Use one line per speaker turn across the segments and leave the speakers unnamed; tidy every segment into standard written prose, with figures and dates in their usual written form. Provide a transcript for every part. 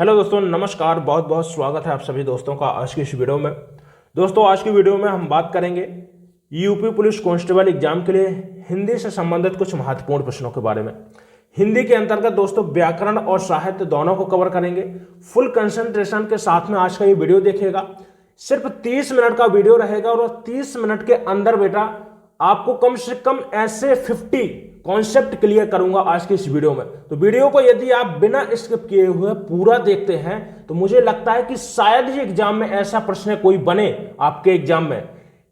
Hello दोस्तों, नमस्कार। बहुत बहुत स्वागत है आप सभी दोस्तों का आज की इस वीडियो में। दोस्तों, आज की वीडियो में हम बात करेंगे यूपी पुलिस कांस्टेबल एग्जाम के लिए हिंदी से संबंधित कुछ महत्वपूर्ण प्रश्नों के बारे में। हिंदी के अंतर्गत दोस्तों व्याकरण और साहित्य दोनों को कवर करेंगे। फुल कंसंट्रेशन के साथ में आज का ये वीडियो देखिएगा। सिर्फ 30 मिनट का वीडियो रहेगा और 30 मिनट के अंदर बेटा आपको कम से कम ऐसे 50 कॉन्सेप्ट क्लियर करूंगा आज की इस वीडियो में। तो वीडियो को यदि आप बिना स्किप किए हुए पूरा देखते हैं तो मुझे लगता है कि शायद ही एग्जाम में ऐसा प्रश्न कोई बने आपके एग्जाम में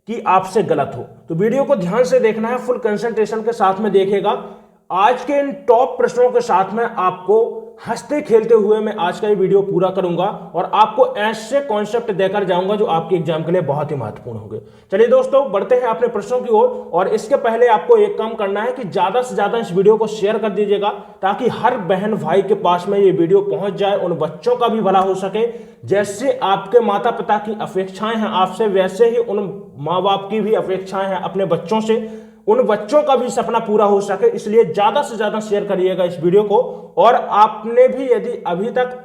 कि आपसे गलत हो। तो वीडियो को ध्यान से देखना है, फुल कंसंट्रेशन के साथ में देखिएगा। आज के इन टॉप प्रश्नों के साथ में आपको हंसते खेलते हुए मैं आज का ये वीडियो पूरा करूंगा और आपको ऐसे कॉन्सेप्ट देकर जाऊंगा जो आपके एग्जाम के लिए बहुत ही महत्वपूर्ण होंगे। चलिए दोस्तों, बढ़ते हैं अपने प्रश्नों की ओर। और इसके पहले आपको एक काम करना है कि ज्यादा से ज्यादा इस वीडियो को शेयर कर दीजिएगा ताकि हर बहन भाई के पास में ये वीडियो पहुंच जाए, उन बच्चों का भी भला हो सके। जैसे आपके माता पिता की अपेक्षाएं हैं आपसे, वैसे ही उन माँ बाप की भी अपेक्षाएं हैं अपने बच्चों से, उन बच्चों का भी सपना पूरा हो सके। इसलिए ज्यादा से ज्यादा शेयर करिएगा इस वीडियो को। और आपने भी यदि अभी तक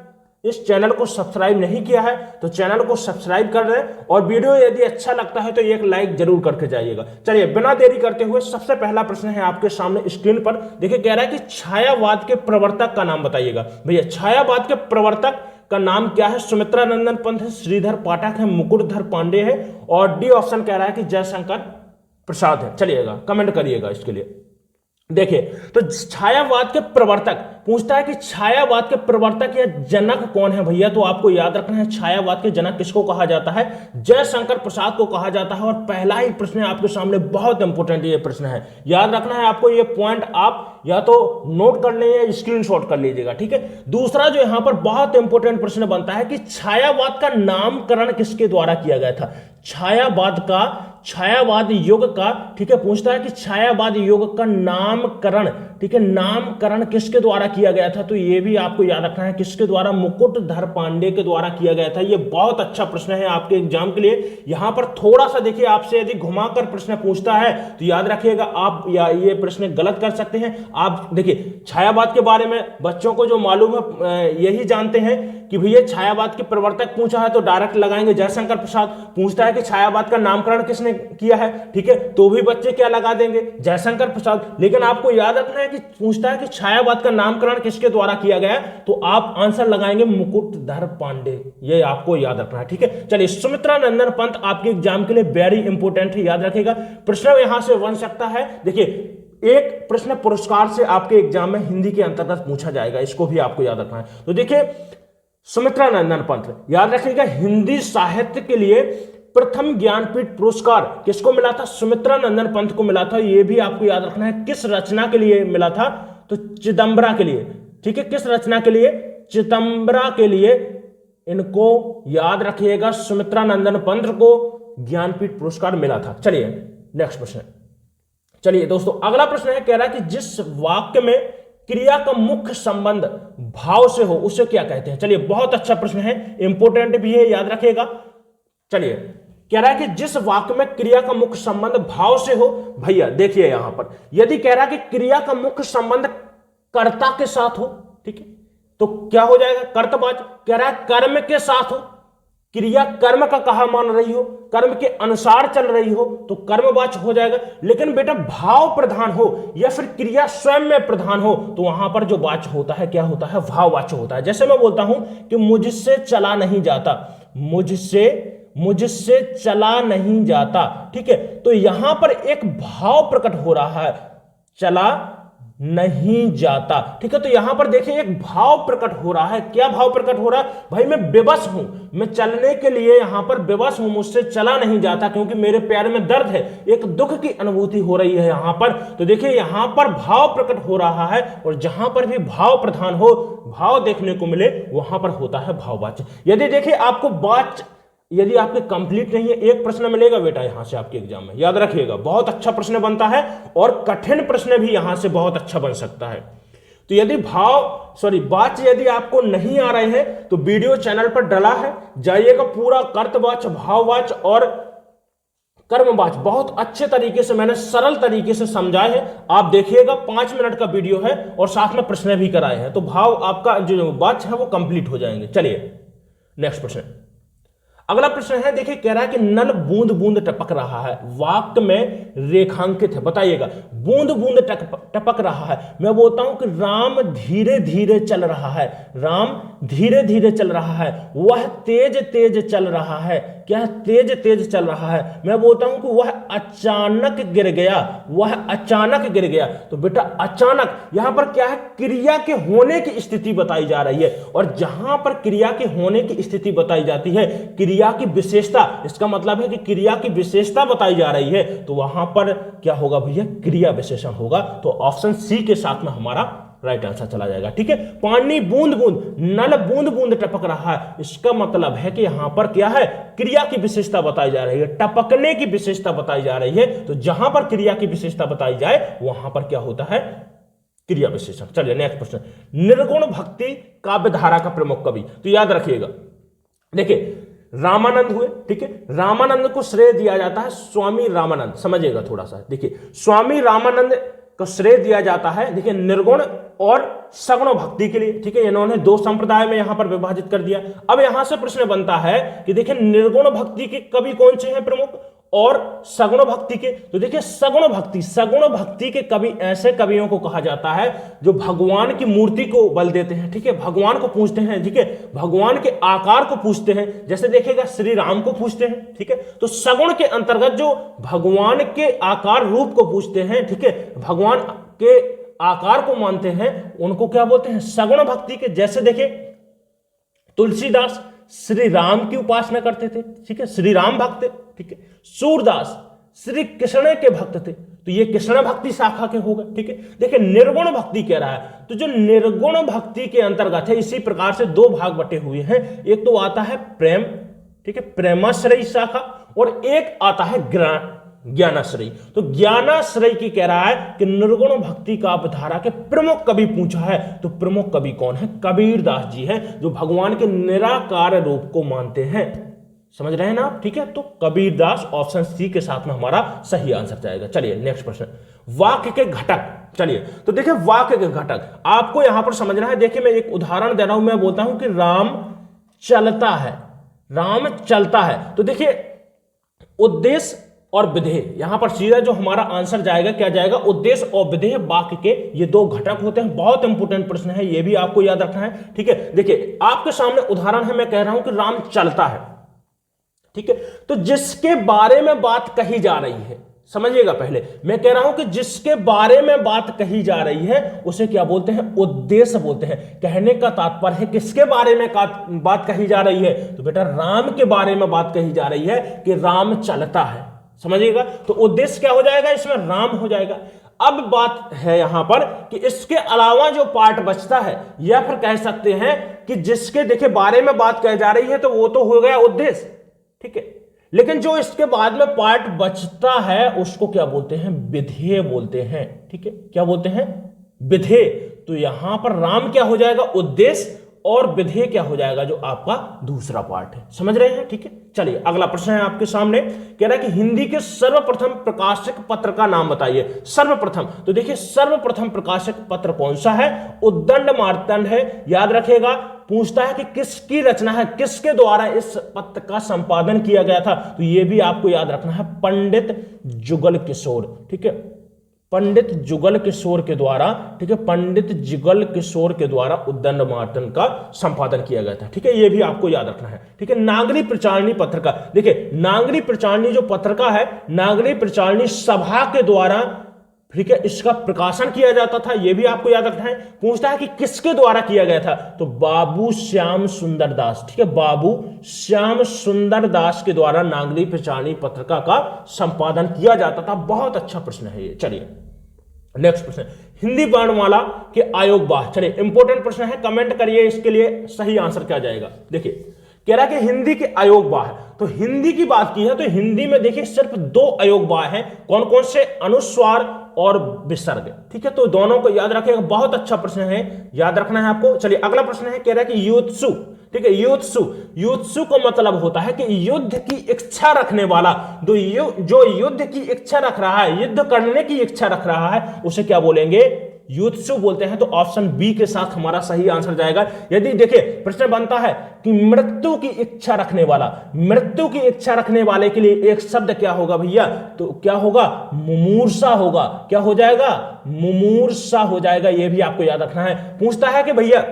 इस चैनल को सब्सक्राइब नहीं किया है तो चैनल को सब्सक्राइब कर दें और वीडियो यदि अच्छा लगता है तो एक लाइक जरूर करके जाइएगा। चलिए बिना देरी करते हुए सबसे पहला प्रश्न है आपके सामने स्क्रीन पर। देखिए, कह रहा है कि छायावाद के प्रवर्तक का नाम बताइएगा। भैया, छायावाद के प्रवर्तक का नाम क्या है? सुमित्रा नंदन पंत है, श्रीधर पाठक है, मुकुटधर पांडे है और डी ऑप्शन कह रहा है कि जयशंकर प्रसाद है। चलिएगा, कमेंट करिएगा इसके लिए। देखिए, तो छायावाद के प्रवर्तक पूछता है कि छायावाद के प्रवर्तक या जनक कौन है भैया? तो आपको याद रखना है छायावाद के जनक किसको कहा जाता है? जयशंकर प्रसाद को कहा जाता है। और पहला ही प्रश्न आपके सामने बहुत इंपॉर्टेंट ये प्रश्न है, याद रखना है आपको। ये पॉइंट आप या तो नोट कर लें या स्क्रीनशॉट कर लीजिएगा, ठीक है। दूसरा जो यहां पर बहुत इंपॉर्टेंट प्रश्न बनता है कि छायावाद का नामकरण किसके द्वारा किया गया था? छायावाद युग का, ठीक है, पूछता है कि छायावाद युग का नामकरण, ठीक है, नामकरण किसके द्वारा किया गया था? तो ये भी आपको याद रखना है किसके द्वारा? मुकुटधर पांडे के द्वारा किया गया था। ये बहुत अच्छा प्रश्न है आपके एग्जाम के लिए। यहां पर थोड़ा सा देखिए, आपसे यदि घुमाकर प्रश्न पूछता है तो याद रखिएगा आप या ये प्रश्न गलत कर सकते हैं। आप देखिए, छायावाद के बारे में बच्चों को जो मालूम है यही जानते हैं कि भैया छायावाद के प्रवर्तक पूछा है तो डायरेक्ट लगाएंगे जयशंकर प्रसाद। पूछता है कि छायावाद का नामकरण किसने किया है, ठीक है, तो भी बच्चे क्या लगा देंगे? जयशंकर प्रसाद। लेकिन आपको याद रखना है कि पूछता है कि छायावाद का नामकरण किसके द्वारा किया गया तो आप आंसर लगाएंगे मुकुटधर पांडे। ये आपको याद रखना है, ठीक है। चलिए, सुमित्रा नंदन पंत आपके एग्जाम के लिए वेरी इंपॉर्टेंट है, याद रखिएगा। प्रश्न यहां से बन सकता है। देखिए, एक प्रश्न पुरस्कार से आपके एग्जाम में हिंदी के अंतर्गत पूछा जाएगा, इसको भी आपको याद रखना है। तो देखिए, सुमित्रा नंदन पंत, याद रखिएगा, हिंदी साहित्य के लिए प्रथम ज्ञानपीठ पुरस्कार किसको मिला था? सुमित्रा नंदन पंत को मिला था। यह भी आपको याद रखना है। किस रचना के लिए मिला था? तो चिदंबरा के लिए, ठीक है। किस रचना के लिए? चिदंबरा के लिए। इनको याद रखिएगा, सुमित्रा नंदन पंत को ज्ञानपीठ पुरस्कार मिला था। चलिए नेक्स्ट प्रश्न। चलिए दोस्तों, अगला प्रश्न है, कह रहा है कि जिस वाक्य में क्रिया का मुख्य संबंध भाव से हो उसे क्या कहते हैं? चलिए, बहुत अच्छा प्रश्न है, इंपॉर्टेंट भी है, याद रखिएगा। चलिए, कह रहा है कि जिस वाक्य में क्रिया का मुख्य संबंध भाव से हो। भैया देखिए, यहां पर यदि कह रहा है कि क्रिया का मुख्य संबंध कर्ता के साथ हो, ठीक है, तो क्या हो जाएगा? कर्तवाचक। कह रहा है कर्म के साथ हो, क्रिया कर्म का कहा मान रही हो, कर्म के अनुसार चल रही हो तो कर्मवाचक हो जाएगा। लेकिन बेटा भाव प्रधान हो या फिर क्रिया स्वयं में प्रधान हो तो वहां पर जो वाच्य होता है क्या होता है? भाववाचक होता है। जैसे मैं बोलता हूं कि मुझसे चला नहीं जाता, मुझसे चला नहीं जाता, ठीक है, तो यहां पर एक भाव प्रकट हो रहा है, चला नहीं जाता, ठीक है। तो यहां पर देखिए एक भाव प्रकट हो रहा है। क्या भाव प्रकट हो रहा है? भाई मैं विवश हूं, मैं चलने के लिए यहां पर विवश हूं, मुझसे चला नहीं जाता क्योंकि मेरे पैर में दर्द है, एक दुख की अनुभूति हो रही है यहां पर। तो देखिए यहां पर भाव प्रकट हो रहा है और जहां पर भी भाव प्रधान हो, भाव देखने को मिले, वहां पर होता है भाववाचक। यदि देखिए आपको यदि आपके कंप्लीट नहीं है, एक प्रश्न मिलेगा बेटा यहां से आपके एग्जाम में, याद रखिएगा। बहुत अच्छा प्रश्न बनता है और कठिन प्रश्न भी यहां से बहुत अच्छा बन सकता है। तो यदि वाच्य यदि आपको नहीं आ रहे हैं तो वीडियो चैनल पर डला है, जाइएगा, पूरा कर्तवाच्य, भाववाच्य और कर्मवाच बहुत अच्छे तरीके से मैंने सरल तरीके से समझाए हैं। आप देखिएगा 5 मिनट का वीडियो है और साथ में प्रश्न भी कराए हैं, तो भाव आपका जो वाच है वो कंप्लीट हो जाएंगे। चलिए नेक्स्ट प्रश्न। अगला प्रश्न है, देखिए कह रहा है कि नल बूंद बूंद टपक रहा है, वाक्य में रेखांकित है, बताइएगा। बूंद बूंद टपक रहा है, मैं बोलता हूं कि राम धीरे धीरे चल रहा है, राम धीरे धीरे चल रहा है, वह तेज तेज चल रहा है, क्या तेज तेज चल रहा है। मैं बोलता हूं कि वह अचानक गिर गया, वह अचानक गिर गया। तो बेटा अचानक यहां पर क्या है, क्रिया के होने की स्थिति बताई जा रही है, और जहां पर क्रिया के होने की स्थिति बताई जाती है, क्रिया की विशेषता, इसका मतलब है कि क्रिया की विशेषता बताई जा रही है, तो वहां पर क्या होगा भैया, क्रिया विशेषण होगा। तो ऑप्शन सी के साथ में हमारा राइट आंसर चला जाएगा। ठीक है, पानी बूंद बूंद, नल बूंद बूंद टपक रहा है, इसका मतलब है कि यहां पर क्या है, क्रिया की विशेषता बताई जा रही है, टपकने की विशेषता बताई जा रही है। तो जहां पर क्रिया की विशेषता बताई जाए वहां पर क्या होता है, क्रिया विशेषण। चलिए नेक्स्ट प्रश्न। निर्गुण भक्ति काव्यधारा का प्रमुख कवि, तो याद रखिएगा, देखिए रामानंद हुए, ठीक है, रामानंद को श्रेय दिया जाता है स्वामी रामानंद, समझिएगा थोड़ा सा। देखिए स्वामी रामानंद को श्रेय दिया जाता है, देखिए निर्गुण और सगुण भक्ति के लिए, ठीक है, इन्होंने दो संप्रदाय में यहां पर विभाजित कर दिया। अब यहां से प्रश्न बनता है कि देखिए निर्गुण भक्ति के कवि कौन से हैं प्रमुख, और सगुण भक्ति के, तो देखिए सगुण भक्ति के कवि ऐसे कवियों को कहा जाता है जो भगवान की मूर्ति को बल देते हैं, ठीक है, भगवान को पूजते हैं, ठीक है, भगवान के आकार को पूजते हैं, जैसे देखिएगा श्री राम को पूजते हैं, ठीक है। तो सगुण के अंतर्गत जो भगवान के आकार रूप को पूजते हैं, ठीक है, भगवान के आकार को मानते हैं, उनको क्या बोलते हैं, सगुण भक्ति के। जैसे देखिए तुलसीदास श्री राम की उपासना करते थे, ठीक है, श्री राम भक्त, ठीक है। सूरदास श्री कृष्ण के भक्त थे, तो ये कृष्ण भक्ति शाखा के हो गए, ठीक है। देखिए निर्गुण भक्ति कह रहा है, तो जो निर्गुण भक्ति के अंतर्गत है, इसी प्रकार से दो भाग बटे हुए हैं, एक तो आता है प्रेम, ठीक है, प्रेमाश्रयी शाखा, और एक आता है ज्ञानाश्रयी। तो ज्ञानाश्रयी की कह रहा है कि निर्गुण भक्ति काव्यधारा के प्रमुख कवि पूछा है, तो प्रमुख कवि कौन है, कबीरदास जी हैं, जो भगवान के निराकार रूप को मानते हैं। समझ रहे हैं ना आप, ठीक है। तो कबीरदास ऑप्शन सी के साथ में हमारा सही आंसर जाएगा। चलिए नेक्स्ट प्रश्न, वाक्य के घटक। चलिए तो देखिए वाक्य के घटक आपको यहां पर समझना है। देखिए मैं एक उदाहरण दे रहा हूं, मैं बोलता हूं कि राम चलता है, राम चलता है, तो देखिए उद्देश्य और विधेय, यहां पर सीधा जो हमारा आंसर जाएगा क्या जाएगा, उद्देश्य और विधेय वाक्य के ये दो घटक होते हैं। बहुत इंपॉर्टेंट प्रश्न है, ये भी आपको याद रखना है, ठीक है। देखिए आपके सामने उदाहरण है, मैं कह रहा हूं कि राम चलता है, ठीक है, तो जिसके बारे में बात कही जा रही है, समझिएगा, पहले मैं कह रहा हूं कि जिसके बारे में बात कही जा रही है उसे क्या बोलते हैं, उद्देश्य बोलते हैं। कहने का तात्पर्य है किसके बारे में बात कही जा रही है, तो बेटा राम के बारे में बात कही जा रही है कि राम चलता है, समझिएगा। तो उद्देश्य क्या हो जाएगा, इसमें राम हो जाएगा। अब बात है यहां पर कि इसके अलावा जो पार्ट बचता है, या फिर कह सकते हैं कि जिसके देखिए बारे में बात कही जा रही है, तो वो तो हो गया उद्देश्य, ठीक है, लेकिन जो इसके बाद में पार्ट बचता है उसको क्या बोलते हैं, विधेय बोलते हैं, ठीक है, क्या बोलते हैं, विधेय। तो यहां पर राम क्या हो जाएगा, उद्देश्य, और विधेय क्या हो जाएगा, जो आपका दूसरा पार्ट है। समझ रहे हैं, ठीक है। चलिए अगला प्रश्न है आपके सामने, कह रहा है कि हिंदी के सर्वप्रथम प्रकाशक पत्र का नाम बताइए। सर्वप्रथम, तो देखिए सर्वप्रथम प्रकाशक पत्र कौन सा है, उद्दंड मार्तंड है, याद रखेगा। पूछता है कि किसकी रचना है, किसके द्वारा इस पत्र का संपादन किया गया था, तो यह भी आपको याद रखना है, पंडित जुगल किशोर, ठीक है, पंडित जुगल किशोर के द्वारा, ठीक है, पंडित जुगल किशोर के द्वारा उद्दंड मार्तंड का संपादन किया गया था, ठीक है, ये भी आपको याद रखना है, ठीक है। नागरी प्रचारणी पत्र का, देखिए नागरी प्रचारणी जो पत्रिका है, नागरी प्रचारणी सभा के द्वारा, ठीक है, इसका प्रकाशन किया जाता था, यह भी आपको याद रखना है। पूछता है कि किसके द्वारा किया गया था, तो बाबू श्याम सुंदर दास, ठीक है, बाबू श्याम सुंदर दास के द्वारा नागरी प्रचारणी पत्रिका का संपादन किया जाता था। बहुत अच्छा प्रश्न है ये। चलिए नेक्स्ट प्रश्न, हिंदी वर्णमाला के आयोग बाह। चलिए इंपॉर्टेंट प्रश्न है, कमेंट करिए इसके लिए सही आंसर क्या जाएगा। देखिए कह रहा है कि हिंदी के आयोग बाह है, तो हिंदी की बात की है तो हिंदी में देखिए सिर्फ दो आयोग बाह हैं, कौन कौन से, अनुस्वार और विसर्ग, ठीक है, तो दोनों को याद रखिएगा। बहुत अच्छा प्रश्न है, याद रखना है आपको। चलिए अगला प्रश्न है, कह रहा है कि युत्सु, ठीक है। युत्सु, युत्सु का मतलब होता है कि युद्ध की इच्छा रखने वाला, जो युद्ध की इच्छा रख रहा है, युद्ध करने की इच्छा रख रहा है, उसे क्या बोलेंगे, युत्सु बोलते हैं। तो ऑप्शन बी के साथ हमारा सही आंसर जाएगा। यदि देखिए प्रश्न बनता है कि मृत्यु की इच्छा रखने वाला, मृत्यु की इच्छा रखने वाले के लिए एक शब्द क्या होगा भैया, तो क्या होगा, मुमूर्षा होगा। क्या हो जाएगा, मुमूर्षा हो जाएगा। यह भी आपको याद रखना है। पूछता है कि भैया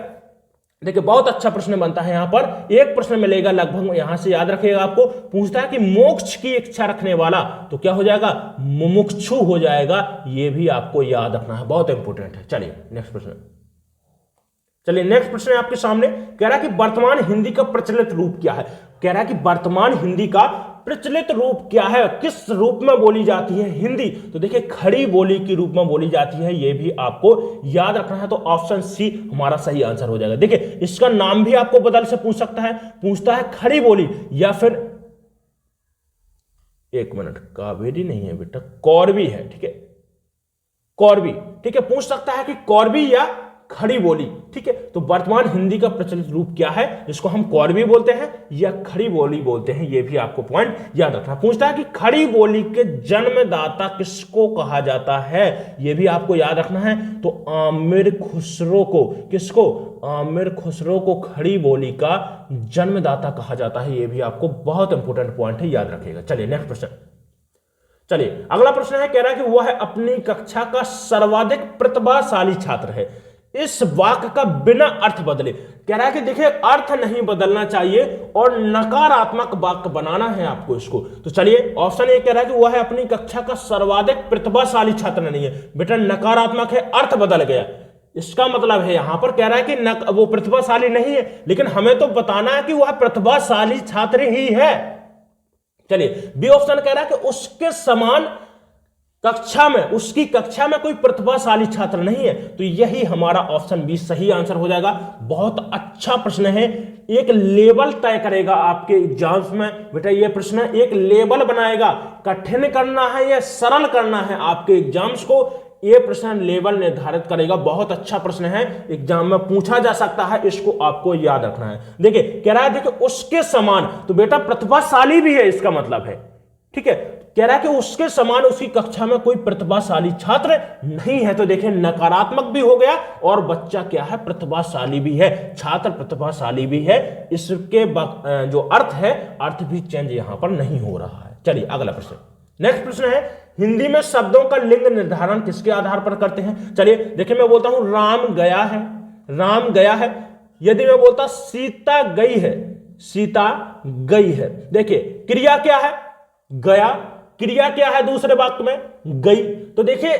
देखिए बहुत अच्छा प्रश्न बनता है, यहां पर एक प्रश्न मिलेगा लगभग, यहां से याद रखिएगा आपको। पूछता है कि मोक्ष की इच्छा रखने वाला, तो क्या हो जाएगा, मुमुक्षु हो जाएगा। यह भी आपको याद रखना है, बहुत इंपॉर्टेंट है। चलिए नेक्स्ट प्रश्न, चलिए नेक्स्ट प्रश्न है आपके सामने। कह रहा है कि वर्तमान हिंदी का प्रचलित रूप क्या है। कह रहा है कि वर्तमान हिंदी का प्रचलित रूप क्या है, किस रूप में बोली जाती है हिंदी। तो देखिए खड़ी बोली के रूप में बोली जाती है, यह भी आपको याद रखना है। तो ऑप्शन सी हमारा सही आंसर हो जाएगा। देखिए इसका नाम भी आपको बदल से पूछ सकता है, पूछता है खड़ी बोली या फिर, एक मिनट, कावेरी नहीं है बेटा, कौरवी है, ठीक है, कौरवी, ठीक है। पूछ सकता है कि कौरवी या खड़ी बोली, ठीक है। तो वर्तमान हिंदी का प्रचलित रूप क्या है, जिसको हम कौरवी बोलते हैं या खड़ी बोली बोलते हैं, यह भी आपको पॉइंट याद रखना। पूछता है कि खड़ी बोली के जन्मदाता किसको कहा जाता है, यह भी आपको याद रखना है। तो आमिर खुसरो को, किसको, आमिर खुसरो को खड़ी बोली का जन्मदाता कहा जाता है। यह भी आपको बहुत इंपॉर्टेंट पॉइंट है, याद रखिएगा। चलिए नेक्स्ट प्रश्न, चलिए अगला प्रश्न है। कह रहा है कि वह अपनी कक्षा का सर्वाधिक प्रतिभाशाली छात्र है। इस वाक्य का बिना अर्थ बदले, कह रहा है कि देखिए अर्थ नहीं बदलना चाहिए और नकारात्मक वाक्य बनाना है आपको इसको। तो चलिए ऑप्शन ए कह रहा है कि वह अपनी कक्षा का सर्वाधिक प्रतिभाशाली छात्र नहीं है। बेटा नकारात्मक है, अर्थ बदल गया। इसका मतलब है यहां पर कह रहा है कि वो प्रतिभाशाली नहीं है, लेकिन हमें तो बताना है कि वह प्रतिभाशाली छात्र ही है। चलिए बी ऑप्शन कह रहा है कि उसके समान कक्षा में, उसकी कक्षा में कोई प्रतिभाशाली छात्र नहीं है। तो यही हमारा ऑप्शन बी सही आंसर हो जाएगा। बहुत अच्छा प्रश्न है, एक लेवल तय करेगा आपके एग्जाम्स में। बेटा ये प्रश्न एक लेवल बनाएगा, कठिन करना है या सरल करना है आपके एग्जाम्स को, ये प्रश्न लेवल निर्धारित करेगा। बहुत अच्छा प्रश्न है, एग्जाम में पूछा जा सकता है, इसको आपको याद रखना है। देखिए कह रहा है देखिए उसके समान, तो बेटा प्रतिभाशाली भी है इसका मतलब है, ठीक है। कह रहा है कि उसके समान उसकी कक्षा में कोई प्रतिभाशाली छात्र नहीं है। तो देखिए नकारात्मक भी हो गया और बच्चा क्या है, प्रतिभाशाली भी है, छात्र प्रतिभाशाली भी है। इसके जो अर्थ है, अर्थ भी चेंज यहां पर नहीं हो रहा है। चलिए अगला प्रश्न, नेक्स्ट प्रश्न है, हिंदी में शब्दों का लिंग निर्धारण किसके आधार पर करते हैं। चलिए देखिए मैं बोलता हूं राम गया है, राम गया है। यदि मैं बोलता सीता गई है, सीता गई है। देखिए क्रिया क्या है, गया, क्रिया क्या है दूसरे वाक्य में, गई। तो देखिए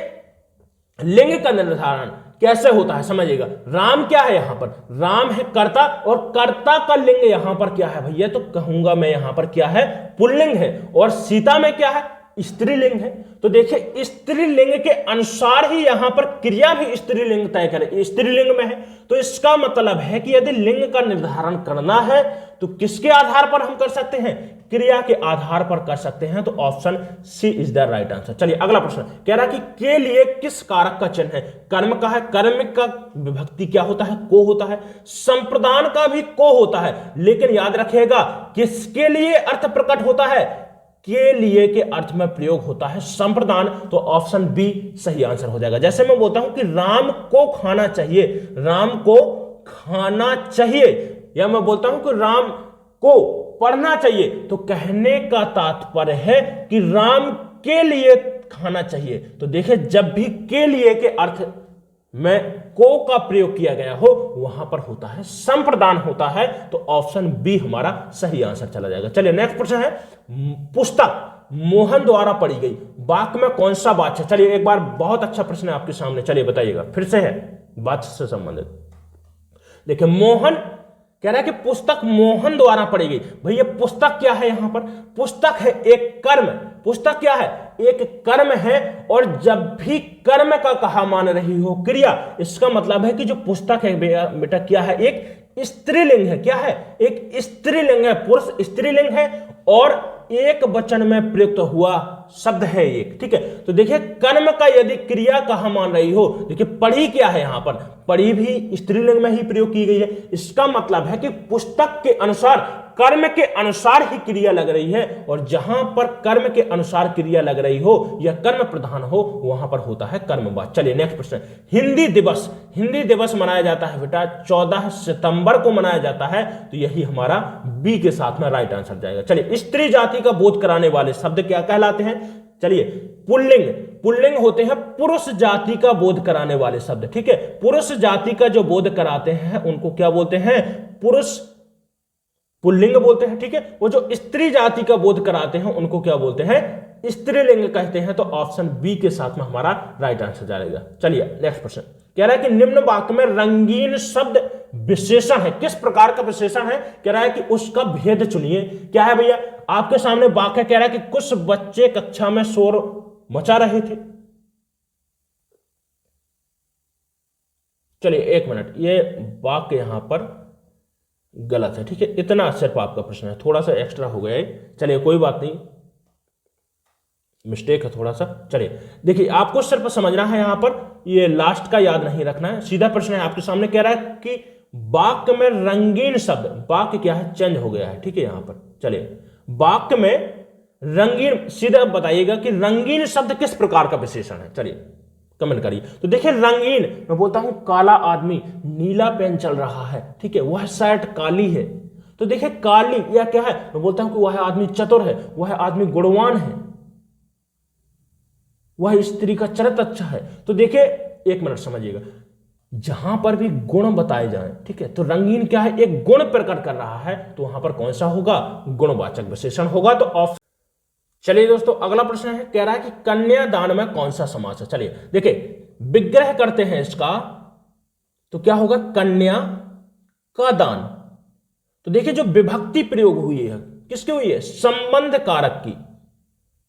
लिंग का निर्धारण कैसे होता है समझिएगा। राम क्या है यहां पर, राम है कर्ता, और कर्ता का लिंग यहां पर क्या है भैया, तो कहूंगा मैं यहां पर क्या है, पुल्लिंग है। और सीता में क्या है, स्त्रीलिंग है। तो देखिए स्त्रीलिंग के अनुसार ही यहां पर क्रिया भी स्त्रीलिंग तय करे, स्त्रीलिंग में है। तो इसका मतलब है कि यदि लिंग का निर्धारण करना है तो किसके आधार पर हम कर सकते हैं, क्रिया के आधार पर कर सकते हैं। तो option C is the right answer. चलिए अगला प्रश्न कह रहा है कि के लिए किस कारक का चिन्ह है, कर्म का है, कर्म का विभक्ति क्या होता है, को होता है, संप्रदान का भी को होता है। लेकिन याद रखिएगा किसके लिए अर्थ प्रकट होता है, के लिए के अर्थ में प्रयोग होता है संप्रदान। तो ऑप्शन बी सही आंसर हो जाएगा। जैसे मैं बोलता हूं कि राम को खाना चाहिए, राम को खाना चाहिए, या मैं बोलता हूं कि राम को पढ़ना चाहिए, तो कहने का तात्पर्य है कि राम के लिए खाना चाहिए। तो देखिए जब भी के लिए के अर्थ में को का प्रयोग किया गया हो वहां पर होता है संप्रदान होता है। तो ऑप्शन बी हमारा सही आंसर चला जाएगा। चलिए नेक्स्ट प्रश्न है, पुस्तक मोहन द्वारा पढ़ी गई वाक्य में कौन सा वाच्य। चलिए एक बार बहुत अच्छा प्रश्न है आपके सामने, चलिए बताइएगा, फिर से है वाच्य से संबंधित। देखिए मोहन कह रहा है कि पुस्तक मोहन द्वारा पढ़ी गई। भैया पुस्तक क्या है यहां पर, पुस्तक है एक कर्म, पुस्तक क्या है, एक कर्म है। और जब भी कर्म का कहा मान रही हो क्रिया, इसका मतलब है कि जो पुस्तक है बेटा क्या है, एक स्त्रीलिंग है। क्या है, एक स्त्रीलिंग है, पुरुष स्त्रीलिंग है और एक वचन में प्रयुक्त हुआ शब्द है एक, ठीक है। तो देखिए कर्म का यदि क्रिया कहा मान रही हो, देखिए पढ़ी क्या है, यहां पर पढ़ी भी स्त्रीलिंग में ही प्रयोग की गई है। इसका मतलब है कि पुस्तक के अनुसार कर्म के अनुसार ही क्रिया लग रही है, और जहां पर कर्म के अनुसार क्रिया लग रही हो या कर्म प्रधान हो वहां पर होता है कर्मवाचक। चलिए नेक्स्ट प्रश्न, हिंदी दिवस, हिंदी दिवस मनाया जाता है बेटा 14 सितंबर को मनाया जाता है, तो यही हमारा बी के साथ में राइट आंसर जाएगा। चलिए स्त्री जाति का बोध कराने वाले शब्द क्या कहलाते हैं? चलिए पुल्लिंग, पुल्लिंग होते हैं पुरुष जाति का बोध कराने वाले शब्द, ठीक है। पुरुष जाति का जो बोध कराते हैं उनको क्या बोलते हैं? पुरुष पुल्लिंग बोलते हैं, ठीक है। वो जो स्त्री जाति का बोध कराते हैं उनको क्या बोलते हैं? स्त्रीलिंग कहते हैं। तो ऑप्शन बी के साथ में हमारा राइट आंसर जाएगा। चलिए नेक्स्ट प्रश्न कह रहा है कि निम्न वाक्य में रंगीन शब्द विशेषण है, किस प्रकार का विशेषण है? कह रहा है कि उसका भेद चुनिए। क्या है भैया? आपके सामने वाक्य कह रहा है कि कुछ बच्चे कक्षा में शोर मचा रहे थे। चलिए एक मिनट, ये वाक्य यहां पर गलत है, ठीक है। इतना सिर्फ आपका प्रश्न है, थोड़ा सा एक्स्ट्रा हो गया है। चलिए कोई बात नहीं, मिस्टेक है थोड़ा सा। चलिए देखिए आपको सिर्फ समझना है, यहां पर ये लास्ट का याद नहीं रखना है। सीधा प्रश्न है आपके सामने, कह रहा है कि वाक्य में रंगीन शब्द, वाक्य क्या है? चेंज हो गया है, ठीक है। यहां पर चलिए वाक्य में रंगीन, सीधा बताइएगा कि रंगीन शब्द किस प्रकार का विशेषण है? चलिए कमेंट करिए। तो देखिए रंगीन, मैं बोलता हूं काला आदमी, नीला पेन चल रहा है, ठीक है, वह शर्ट काली है। तो देखिए काली या क्या है? मैं बोलता हूं कि वह आदमी चतुर है, वह आदमी गुणवान है, वह स्त्री का चरित्र अच्छा है। तो देखिए एक मिनट समझिएगा, जहां पर भी गुण बताए जाएं, ठीक है, तो रंगीन क्या है? एक गुण प्रकट कर रहा है, तो वहां पर कौन सा होगा? गुणवाचक विशेषण होगा। तो ऑप्शन, चलिए दोस्तों अगला प्रश्न है, कह रहा है कि कन्यादान में कौन सा समास है? चलिए देखिए विग्रह करते हैं इसका, तो क्या होगा? कन्या का दान। तो देखिए जो विभक्ति प्रयोग हुई है किसकी हुई है? संबंध कारक की,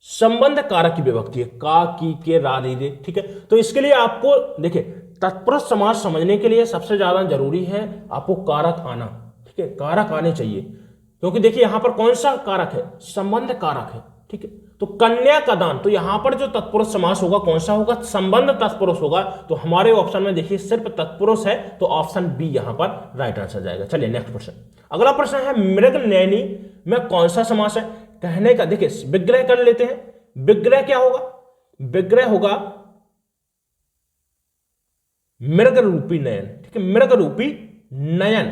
संबंध कारक की विभक्ति है, का, की, के, रा, री, रे, ठीक है। तो इसके लिए आपको देखिए तत्पुरुष समास समझने के लिए सबसे ज्यादा जरूरी है आपको कारक आना, ठीक है, कारक आने चाहिए। क्योंकि देखिए यहां पर कौन सा कारक है? संबंध कारक है, ठीक है। तो कन्या का दान, तो यहां पर जो तत्पुरुष समास होगा कौन सा होगा? संबंध तत्पुरुष होगा। तो हमारे ऑप्शन में देखिए सिर्फ तत्पुरुष है, तो ऑप्शन बी यहां पर राइट आंसर जाएगा। चलिए नेक्स्ट प्रश्न, अगला प्रश्न है मृग नैनी में कौन सा समास है? कहने का, देखिए विग्रह कर लेते हैं। विग्रह क्या होगा? विग्रह होगा मृग रूपी नयन, ठीक है, मृग रूपी नयन।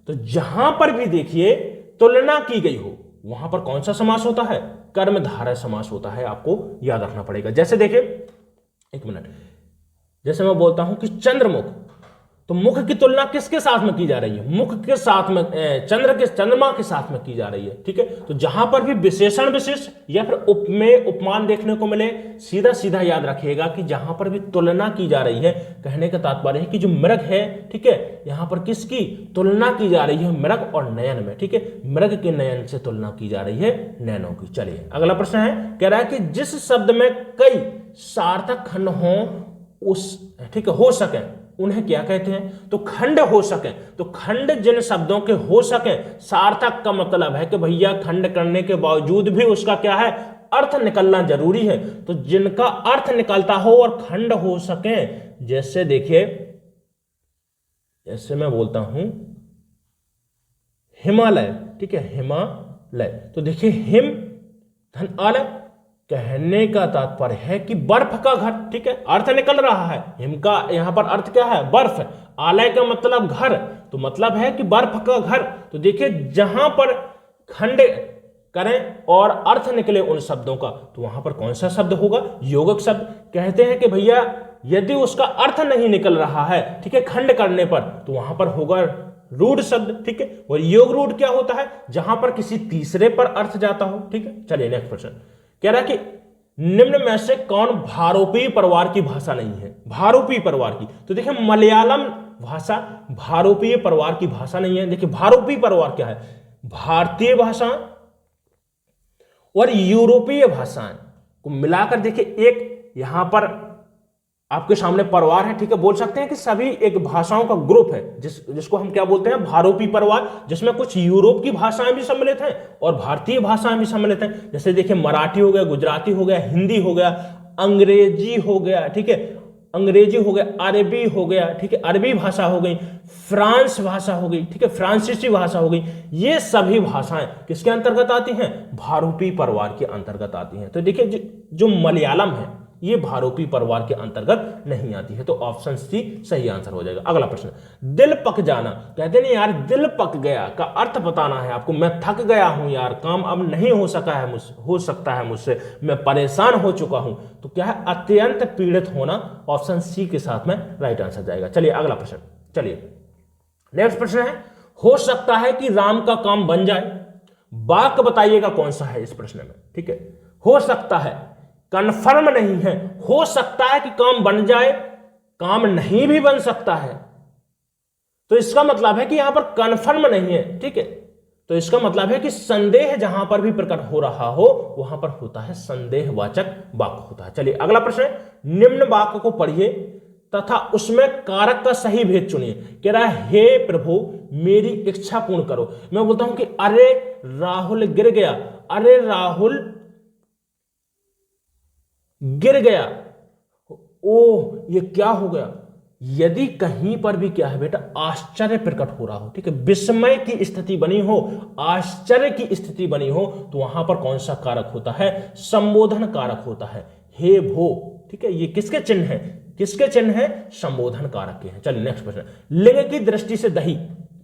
तो जहां पर भी देखिए तुलना की गई हो वहां पर कौन सा समास होता है? कर्मधारय समास होता है, आपको याद रखना पड़ेगा। जैसे देखिए एक मिनट, जैसे मैं बोलता हूं कि चंद्रमुख, तो मुख की तुलना किसके साथ में की जा रही है? मुख के साथ में, चंद्रमा के साथ में की जा रही है, ठीक है। तो जहां पर भी विशेषण विशेष या फिर उपमेय उपमान देखने को मिले, सीधा सीधा याद रखिएगा कि जहां पर भी तुलना की जा रही है, कहने का तात्पर्य है कि जो मृग है, ठीक है, यहां पर किसकी तुलना की जा रही है? मृग और नयन में, ठीक है, मृग के नयन से तुलना की जा रही है नयनों की। चलिए अगला प्रश्न है, कह रहा है कि जिस शब्द में कई सार्थक खंड हो उस, ठीक है, हो सके उन्हें क्या कहते हैं? तो खंड हो सके। तो खंड जिन शब्दों के हो सके, सार्थक का मतलब है कि भैया खंड करने के बावजूद भी उसका क्या है? अर्थ निकलना जरूरी है। तो जिनका अर्थ निकलता हो और खंड हो सके, जैसे देखिए जैसे मैं बोलता हूं हिमालय, ठीक है, हिमालय। तो देखिए हिम धन आलय, कहने का तात्पर्य है कि बर्फ का घर, ठीक है, अर्थ निकल रहा है। हिम का यहां पर अर्थ क्या है? बर्फ। आलय का मतलब घर, तो मतलब है कि बर्फ का घर। तो देखिए जहां पर खंड करें और अर्थ निकले उन शब्दों का, तो वहां पर कौन सा शब्द होगा? योगक शब्द। कहते हैं कि भैया यदि उसका अर्थ नहीं निकल रहा है, ठीक है, खंड करने पर, तो वहां पर होगा रूढ़ शब्द, ठीक है। और योग रूढ़ क्या होता है? जहां पर किसी तीसरे पर अर्थ जाता हो, ठीक है। चलिए नेक्स्ट प्रश्न, कह रहा है कि निम्न में से कौन भारोपी परिवार की भाषा नहीं है? भारोपी परिवार की, तो देखिए मलयालम भाषा भारोपीय परिवार की भाषा नहीं है। देखिए भारोपी परिवार क्या है? भारतीय भाषा और यूरोपीय भाषाएं को मिलाकर देखिए एक यहां पर आपके सामने परिवार है, ठीक है, बोल सकते हैं कि सभी एक भाषाओं का ग्रुप है, जिसको हम क्या बोलते हैं, भारोपी परिवार, जिसमें कुछ यूरोप की भाषाएं भी सम्मिलित हैं और भारतीय भाषाएं भी सम्मिलित हैं। जैसे देखिए मराठी हो गया, गुजराती हो गया, हिंदी हो गया, अंग्रेजी हो गया, ठीक है, अंग्रेजी हो गया, अरबी हो गया, ठीक है, अरबी भाषा हो गई, फ्रांस भाषा हो गई, ठीक है, फ्रांसीसी भाषा हो गई। ये सभी भाषाएं किसके अंतर्गत आती हैं, भारोपी परिवार के अंतर्गत आती हैं। तो देखिए जो मलयालम है ये भारोपी परिवार के अंतर्गत नहीं आती है, तो ऑप्शन सी सही आंसर हो जाएगा। अगला प्रश्न, दिल पक जाना, कहते नहीं यार दिल पक गया का अर्थ बताना है आपको। मैं थक गया हूं यार, काम अब नहीं हो सकता है मुझसे, मैं परेशान हो चुका हूं, तो क्या है, अत्यंत पीड़ित होना। ऑप्शन सी के साथ में राइट आंसर जाएगा। चलिए अगला प्रश्न, चलिए नेक्स्ट प्रश्न है, हो सकता है कि राम का काम बन जाए। वाक्य बताइएगा कौन सा है इस प्रश्न में, ठीक है। हो सकता है, कंफर्म नहीं है, हो सकता है कि काम बन जाए, काम नहीं भी बन सकता है, तो इसका मतलब है कि यहां पर कंफर्म नहीं है, ठीक है। तो इसका मतलब है कि संदेह जहां पर भी प्रकट हो रहा हो वहां पर होता है संदेहवाचक वाक्य होता है। चलिए अगला प्रश्न है, निम्न वाक्य को पढ़िए तथा उसमें कारक का सही भेद चुनिए। कह रहा है, हे प्रभु मेरी इच्छा पूर्ण करो। मैं बोलता हूं कि अरे राहुल गिर गया, अरे राहुल गिर गया, ओ ये क्या हो गया। यदि कहीं पर भी क्या है बेटा, आश्चर्य प्रकट हो रहा हो, ठीक है, विस्मय की स्थिति बनी हो, आश्चर्य की स्थिति बनी हो, तो वहां पर कौन सा कारक होता है, संबोधन कारक होता है, हे भो, ठीक है। ये किसके चिन्ह है, किसके चिन्ह है, संबोधन कारक के हैं। चलिए नेक्स्ट प्रश्न, लिंग की दृष्टि से दही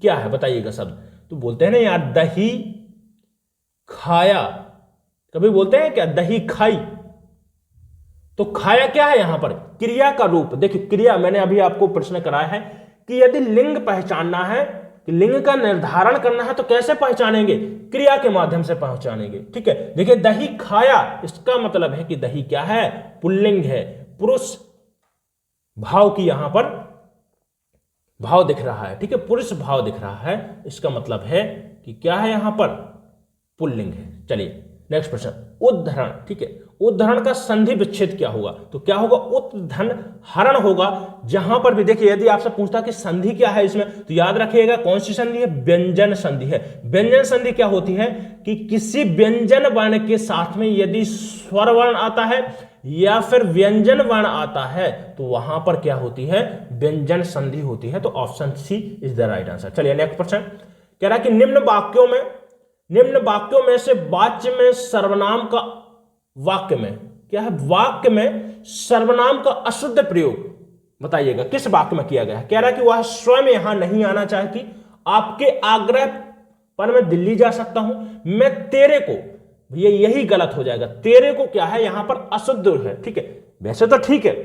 क्या है बताइएगा शब्द। तो बोलते हैं ना यार दही खाया, कभी बोलते हैं क्या दही खाई, तो खाया क्या है यहां पर, क्रिया का रूप। देखिए क्रिया, मैंने अभी आपको प्रश्न कराया है कि यदि लिंग पहचानना है, कि लिंग का निर्धारण करना है, तो कैसे पहचानेंगे, क्रिया के माध्यम से पहचानेंगे, ठीक है। देखिए दही खाया, इसका मतलब है कि दही क्या है, पुल्लिंग है, पुरुष भाव की यहां पर भाव दिख रहा है, ठीक है, पुरुष भाव दिख रहा है, इसका मतलब है कि क्या है यहां पर, पुल्लिंग है। चलिए नेक्स्ट प्रश्न, उद्धरण, ठीक है, उद्धरण का संधि विच्छेद क्या होगा, तो क्या होगा, उद्धरण हरण होगा। जहां पर भी देखिए यदि आपसे पूछता कि संधि क्या है इसमें, तो याद रखिएगा कौन सी संधि है, व्यंजन संधि है। व्यंजन संधि क्या होती है कि किसी व्यंजन वर्ण के साथ में यदि स्वर वर्ण आता है या फिर व्यंजन वर्ण आता है, तो वहां पर क्या होती है, व्यंजन संधि होती है। तो option C is the right answer. चलिए नेक्स्ट प्रश्न, कह रहा है कि निम्न वाक्यों में से वाच्य में सर्वनाम का, वाक्य में क्या है, वाक्य में सर्वनाम का अशुद्ध प्रयोग बताइएगा किस वाक्य में किया गया है। कह रहा है कि वह स्वयं यहां नहीं आना चाहती, आपके आग्रह पर मैं दिल्ली जा सकता हूं, मैं तेरे को, भैया यही गलत हो जाएगा, तेरे को क्या है यहां पर अशुद्ध है, ठीक है। वैसे तो ठीक है,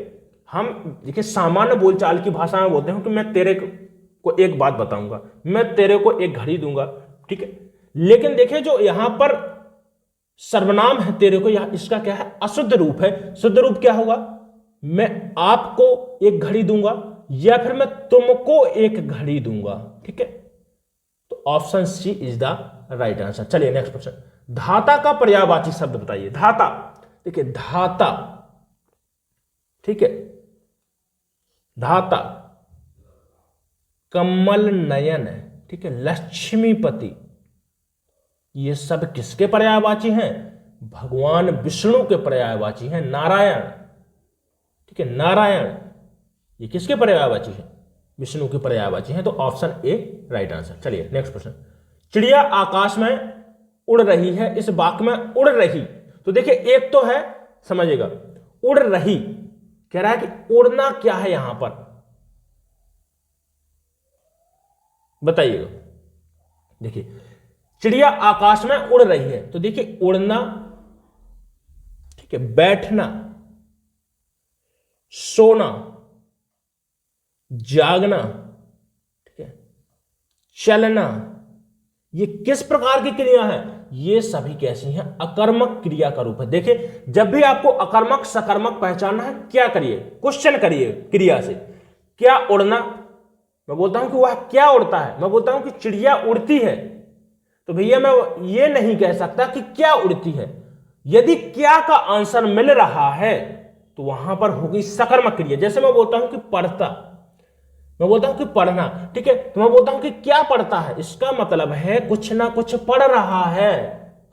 हम देखिए सामान्य बोलचाल की भाषा में बोलते हैं कि मैं तेरे को एक बात बताऊंगा, मैं तेरे को एक घड़ी दूंगा, ठीक है। लेकिन देखिए जो यहां पर सर्वनाम है तेरे को, यहां इसका क्या है, अशुद्ध रूप है। शुद्ध रूप क्या होगा, मैं आपको एक घड़ी दूंगा या फिर मैं तुमको एक घड़ी दूंगा, ठीक है। तो option C is the right answer. चलिए नेक्स्ट प्रश्न, धाता का पर्यायवाची शब्द बताइए। धाता, देखिए धाता, ठीक है, धाता कमल नयन, ठीक है, लक्ष्मीपति, ये सब किसके पर्यायवाची हैं, भगवान विष्णु के पर्यायवाची हैं। नारायण, ठीक है, नारायण ये किसके पर्यायवाची है, विष्णु के पर्यायवाची हैं। तो ऑप्शन ए राइट आंसर। चलिए नेक्स्ट प्रश्न, चिड़िया आकाश में उड़ रही है, इस वाक्य में उड़ रही, तो देखिए एक तो है, समझिएगा, उड़ रही, कह रहा है कि उड़ना क्या है यहां पर बताइएगा। देखिए चिड़िया आकाश में उड़ रही है, तो देखिए उड़ना, ठीक है, बैठना, सोना, जागना, ठीक है, चलना, ये किस प्रकार की क्रिया है, ये सभी कैसी हैं, अकर्मक क्रिया का रूप है। देखिए जब भी आपको अकर्मक सकर्मक पहचानना है, क्या करिए, क्वेश्चन करिए क्रिया से। क्या उड़ना, मैं बोलता हूं कि वह क्या उड़ता है, मैं बोलता हूं कि चिड़िया उड़ती है, तो भैया मैं ये नहीं कह सकता कि क्या उड़ती है। यदि क्या का आंसर मिल रहा है तो वहां पर होगी सकर्मक क्रिया। जैसे मैं बोलता हूं कि पढ़ता, मैं बोलता हूं कि पढ़ना, ठीक है, तो मैं बोलता हूं कि क्या पढ़ता है, इसका मतलब है कुछ ना कुछ पढ़ रहा है,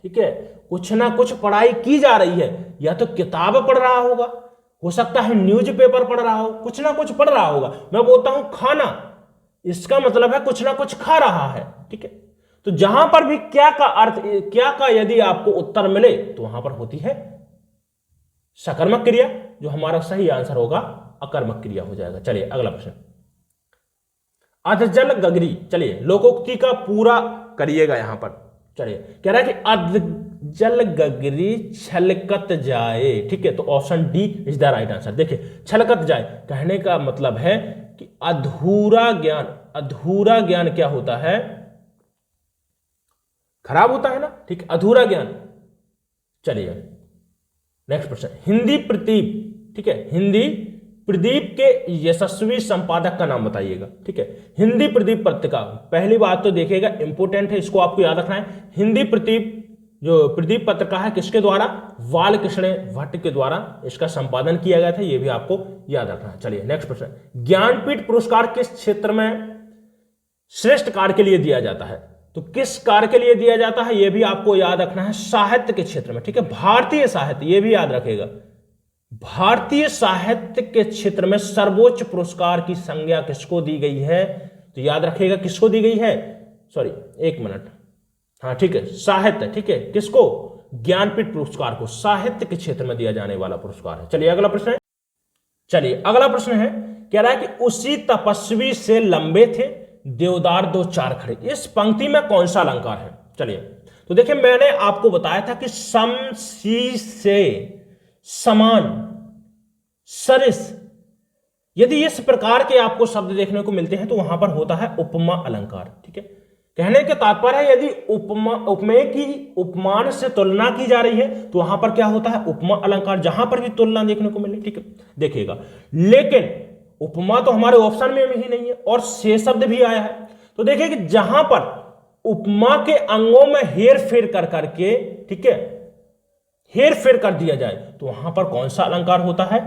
ठीक है, कुछ ना कुछ पढ़ाई की जा रही है, या तो किताब पढ़ रहा होगा, हो सकता है न्यूज़पेपर पढ़ रहा हो, कुछ ना कुछ पढ़ रहा होगा। मैं बोलता हूं खाना, इसका मतलब है कुछ ना कुछ खा रहा है, ठीक है। तो जहां पर भी क्या का अर्थ, क्या का यदि आपको उत्तर मिले तो वहां पर होती है सकर्मक क्रिया, जो हमारा सही आंसर होगा अकर्मक क्रिया हो जाएगा। चलिए अगला प्रश्न, अधजल गगरी, चलिए लोकोक्ति का पूरा करिएगा यहां पर। चलिए कह रहा है कि अधजल गगरी छलकत जाए, ठीक है, तो option D is the right answer. देखिए छलकत जाए कहने का मतलब है कि अधूरा ज्ञान, अधूरा ज्ञान क्या होता है, खराब होता है ना, ठीक, अधूरा ज्ञान। चलिए नेक्स्ट प्रश्न, हिंदी प्रदीप, ठीक है, हिंदी प्रदीप के यशस्वी संपादक का नाम बताइएगा, ठीक है। हिंदी प्रदीप पत्रिका, पहली बात तो देखिएगा इंपोर्टेंट है, इसको आपको याद रखना है। हिंदी प्रदीप जो प्रदीप पत्रिका है किसके द्वारा, बालकृष्ण भट्ट के द्वारा इसका संपादन किया गया था, यह भी आपको याद रखना है। चलिए नेक्स्ट प्रश्न, ज्ञानपीठ पुरस्कार किस क्षेत्र में श्रेष्ठ कार्य के लिए दिया जाता है, तो किस कार्य के लिए दिया जाता है यह भी आपको याद रखना है, साहित्य के क्षेत्र में, ठीक है, भारतीय साहित्य, यह भी याद रखेगा, भारतीय साहित्य के क्षेत्र में सर्वोच्च पुरस्कार की संज्ञा किसको दी गई है, तो याद रखिएगा किसको दी गई है, सॉरी एक मिनट, हाँ ठीक है, साहित्य, ठीक है, किसको, ज्ञानपीठ पुरस्कार को साहित्य के क्षेत्र में दिया जाने वाला पुरस्कार है। चलिए अगला प्रश्न है, चलिए अगला प्रश्न है, कह रहा है कि उसी तपस्वी से लंबे थे देवदार दो चार खड़े, इस पंक्ति में कौन सा अलंकार है। चलिए तो देखिए मैंने आपको बताया था कि सम, सी से, समान, सरिस, यदि इस प्रकार के आपको शब्द देखने को मिलते हैं तो वहां पर होता है उपमा अलंकार, ठीक है। कहने के तात्पर्य है यदि उपमा, उपमेय की उपमान से तुलना की जा रही है तो वहां पर क्या होता है उपमा अलंकार, जहां पर भी तुलना देखने को मिले, ठीक है, देखिएगा। लेकिन उपमा तो हमारे ऑप्शन में ही नहीं है और से शब्द भी आया है, तो देखिए कि जहां पर उपमा के अंगों में हेर फेर कर करके, ठीक है, हेर फेर कर दिया जाए तो वहां पर कौन सा अलंकार होता है,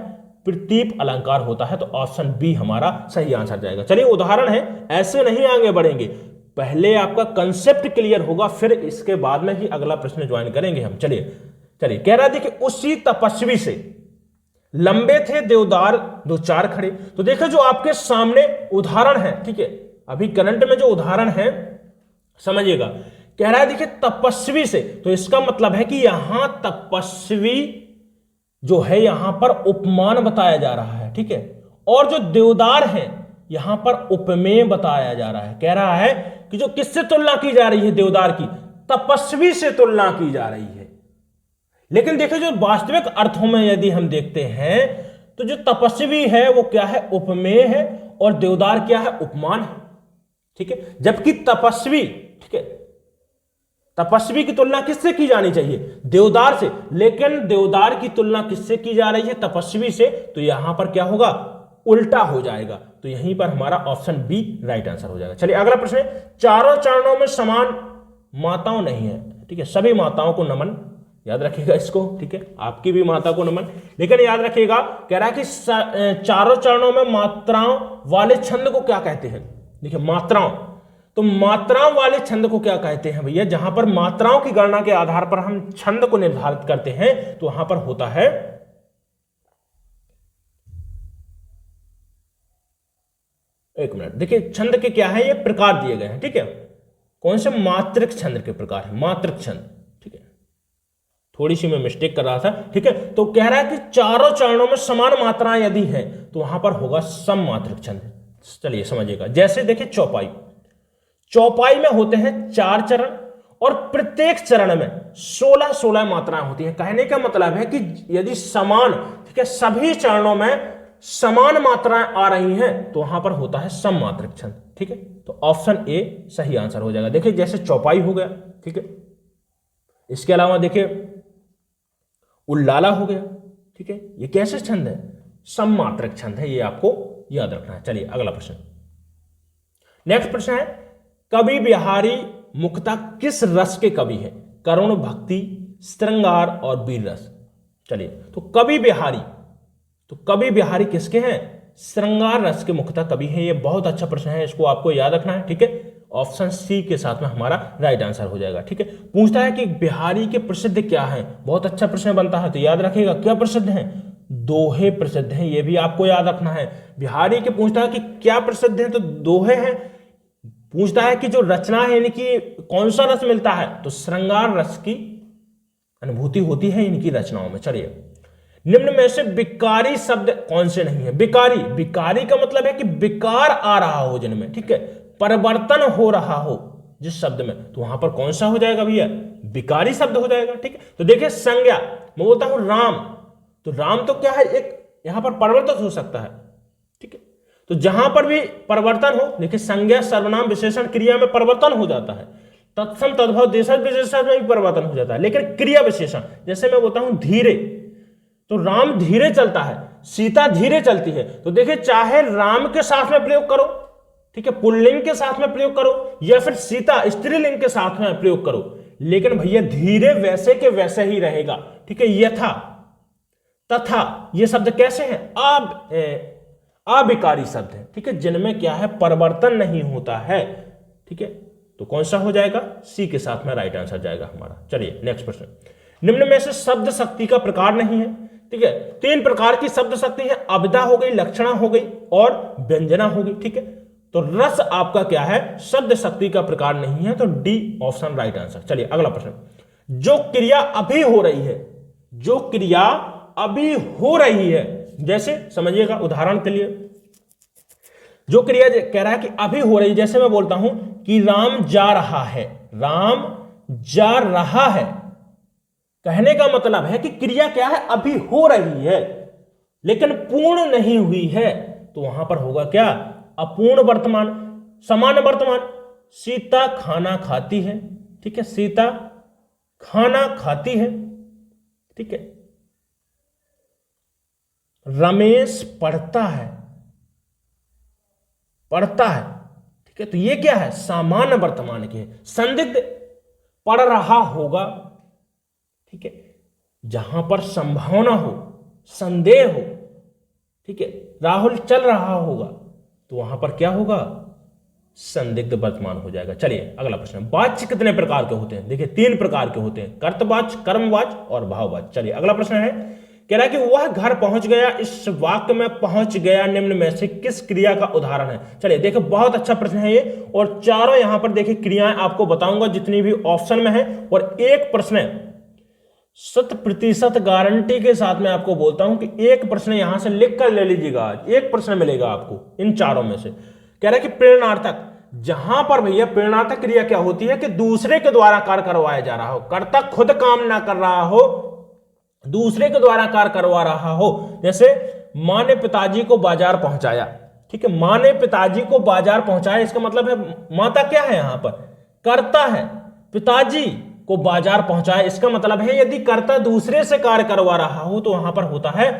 प्रतीप अलंकार होता है, तो ऑप्शन बी हमारा सही आंसर जाएगा। चलिए उदाहरण है, ऐसे नहीं आगे बढ़ेंगे, पहले आपका कंसेप्ट क्लियर होगा फिर इसके बाद में ही अगला प्रश्न ज्वाइन करेंगे हम। चलिए चलिए कह रहा देखिए उसी तपस्वी से लंबे थे देवदार दो चार खड़े, तो देखो जो आपके सामने उदाहरण है, ठीक है, अभी करंट में जो उदाहरण है समझिएगा, कह रहा है देखिए तपस्वी से, तो इसका मतलब है कि यहां तपस्वी जो है यहां पर उपमान बताया जा रहा है, ठीक है, और जो देवदार है यहां पर उपमेय बताया जा रहा है। कह रहा है कि जो किससे तुलना की जा रही है, देवदार की, तपस्वी से तुलना की जा रही है। लेकिन देखिए जो वास्तविक अर्थों में यदि हम देखते हैं तो जो तपस्वी है वो क्या है, उपमेय है, और देवदार क्या है, उपमान है, ठीक है। जबकि तपस्वी, ठीक है, तपस्वी की तुलना किससे की जानी चाहिए, देवदार से, लेकिन देवदार की तुलना किससे की जा रही है, तपस्वी से, तो यहां पर क्या होगा, उल्टा हो जाएगा, तो यहीं पर हमारा ऑप्शन बी राइट आंसर हो जाएगा। चलिए अगला प्रश्न है, चारों चरणों में समान माताओं नहीं है, ठीक है, सभी माताओं को नमन, याद रखिएगा इसको, ठीक है, आपकी भी माता को नमन, लेकिन याद रखिएगा कह रहा है कि चारों चरणों में मात्राओं वाले छंद को क्या कहते हैं। देखिए मात्राओं, तो मात्राओं वाले छंद को क्या कहते हैं भैया, जहां पर मात्राओं की गणना के आधार पर हम छंद को निर्धारित करते हैं तो वहां पर होता है, एक मिनट, देखिए छंद के क्या है, ये प्रकार दिए गए हैं, ठीक है, कौन से, मात्रिक छंद के प्रकार है, मात्रिक छंद, ठीक है, थोड़ी सी मैं मिस्टेक कर रहा था, ठीक है। तो कह रहा है कि चारों चरणों में समान मात्राएं यदि है तो वहां पर होगा सममात्रिक छंद। चलिए समझिएगा, जैसे देखिए चौपाई, चौपाई में होते हैं 4 चरण और प्रत्येक चरण में 16-16 मात्राएं होती हैं। कहने का मतलब है कि यदि समान, ठीक है, सभी चरणों में समान मात्राएं आ रही हैं तो वहां पर होता है सममात्रिक छंद, ठीक है, तो ऑप्शन ए सही आंसर हो जाएगा। देखिए जैसे चौपाई हो गया, ठीक है, इसके अलावा देखिए उल्लाला हो गया, ठीक है, ये कैसे छंद है, सममात्रक छंद है, ये आपको याद रखना है। चलिए अगला प्रश्न, नेक्स्ट प्रश्न है, कवि बिहारी मुख्यतः किस रस के कवि है, करुण, भक्ति, श्रृंगार और वीर रस। चलिए तो कवि बिहारी तो कवि बिहारी किसके हैं? श्रृंगार रस के मुख्यतः कवि हैं। ये बहुत अच्छा प्रश्न है, इसको आपको याद रखना है। ठीक है, ऑप्शन सी के साथ में हमारा राइट आंसर हो जाएगा। ठीक है, पूछता है कि बिहारी के प्रसिद्ध क्या है? बहुत अच्छा प्रश्न बनता है, तो याद रखिएगा क्या प्रसिद्ध है? दोहे प्रसिद्ध हैं, ये भी आपको याद रखना है। बिहारी के पूछता है कि क्या प्रसिद्ध है, तो दोहे हैं। पूछता है कि जो रचना है यानी कि कौन सा रस मिलता है, तो श्रृंगार रस की अनुभूति होती है इनकी रचनाओं में। चलिए, निम्न में से विकारी शब्द कौन से नहीं है? विकारी, विकारी का मतलब है कि विकार आ रहा हो जिनमें, ठीक है, परिवर्तन हो रहा हो जिस शब्द में, तो वहां पर कौन सा हो जाएगा भैया? विकारी शब्द हो जाएगा। ठीक है, तो देखिए संज्ञा, मैं बोलता हूं राम, तो राम तो क्या है, एक यहां पर परिवर्तन हो सकता है। ठीक है, तो जहां पर भी परिवर्तन हो, देखिए संज्ञा सर्वनाम विशेषण क्रिया में परिवर्तन हो जाता है, तत्सम तद्भव देशज विशेषण में भी परिवर्तन हो जाता है, लेकिन क्रिया विशेषण, जैसे मैं बोलता हूं धीरे, तो राम धीरे चलता है, सीता धीरे चलती है। तो देखिए चाहे राम के साथ में प्रयोग करो, ठीक है, पुल्लिंग के साथ में प्रयोग करो, या फिर सीता स्त्रीलिंग के साथ में प्रयोग करो, लेकिन भैया धीरे वैसे के वैसे ही रहेगा। ठीक है, यथा, तथा, ये शब्द कैसे हैं? अविकारी शब्द है। ठीक है, जिनमें क्या है, परिवर्तन नहीं होता है। ठीक है, तो कौन सा हो जाएगा? सी के साथ में राइट आंसर जाएगा हमारा। चलिए नेक्स्ट प्रश्न, निम्न में से शब्द शक्ति का प्रकार नहीं है। ठीक है, 3 प्रकार की शब्द शक्ति है, अभिधा हो गई, लक्षणा हो गई और व्यंजना हो गई। ठीक है, तो रस आपका क्या है? शब्द शक्ति का प्रकार नहीं है, तो डी ऑप्शन राइट आंसर। चलिए अगला प्रश्न, जो क्रिया अभी हो रही है, जो क्रिया अभी हो रही है, जैसे समझिएगा उदाहरण के लिए, जो क्रिया कह रहा है कि अभी हो रही है, जैसे मैं बोलता हूं कि राम जा रहा है, राम जा रहा है, कहने का मतलब है कि क्रिया क्या है? अभी हो रही है, लेकिन पूर्ण नहीं हुई है, तो वहां पर होगा क्या? अपूर्ण वर्तमान, सामान्य वर्तमान। सीता खाना खाती है, ठीक है, सीता खाना खाती है। ठीक है, रमेश पढ़ता है, पढ़ता है। ठीक है, तो ये क्या है? सामान्य वर्तमान की है। संदिग्ध, पढ़ रहा होगा। ठीक है, जहां पर संभावना हो, संदेह हो, ठीक है, राहुल चल रहा होगा, तो वहां पर क्या होगा? संदिग्ध वर्तमान हो जाएगा। चलिए अगला प्रश्न, वाच्य कितने प्रकार के होते हैं? देखिए 3 प्रकार के होते हैं, कर्तवाच्य, कर्मवाच्य और भाववाच्य। चलिए अगला प्रश्न है, कह रहा है कि वह घर पहुंच गया, इस वाक्य में पहुंच गया निम्न में से किस क्रिया का उदाहरण है? चलिए देखिए बहुत अच्छा प्रश्न है ये, और चारों यहां पर देखिए क्रियाएं आपको बताऊंगा जितनी भी ऑप्शन में है, और एक प्रश्न 100% गारंटी के साथ मैं आपको बोलता हूं कि एक प्रश्न यहां से लिख कर ले लीजिएगा, एक प्रश्न मिलेगा आपको इन चारों में से। कह रहा है कि प्रेरणार्थक, जहां पर भैया प्रेरणार्थक क्रिया क्या होती है कि दूसरे के द्वारा कार्य करवाया जा रहा हो, कर्ता खुद काम ना कर रहा हो, दूसरे के द्वारा कार्य करवा रहा हो। जैसे मां ने पिताजी को बाजार पहुंचाया, ठीक है, मां ने पिताजी को बाजार पहुंचाया, इसका मतलब है माता क्या है? यहां पर कर्ता है, पिताजी को बाजार पहुंचाया, इसका मतलब है यदि कर्ता दूसरे से कार्य करवा रहा हो तो वहां पर होता है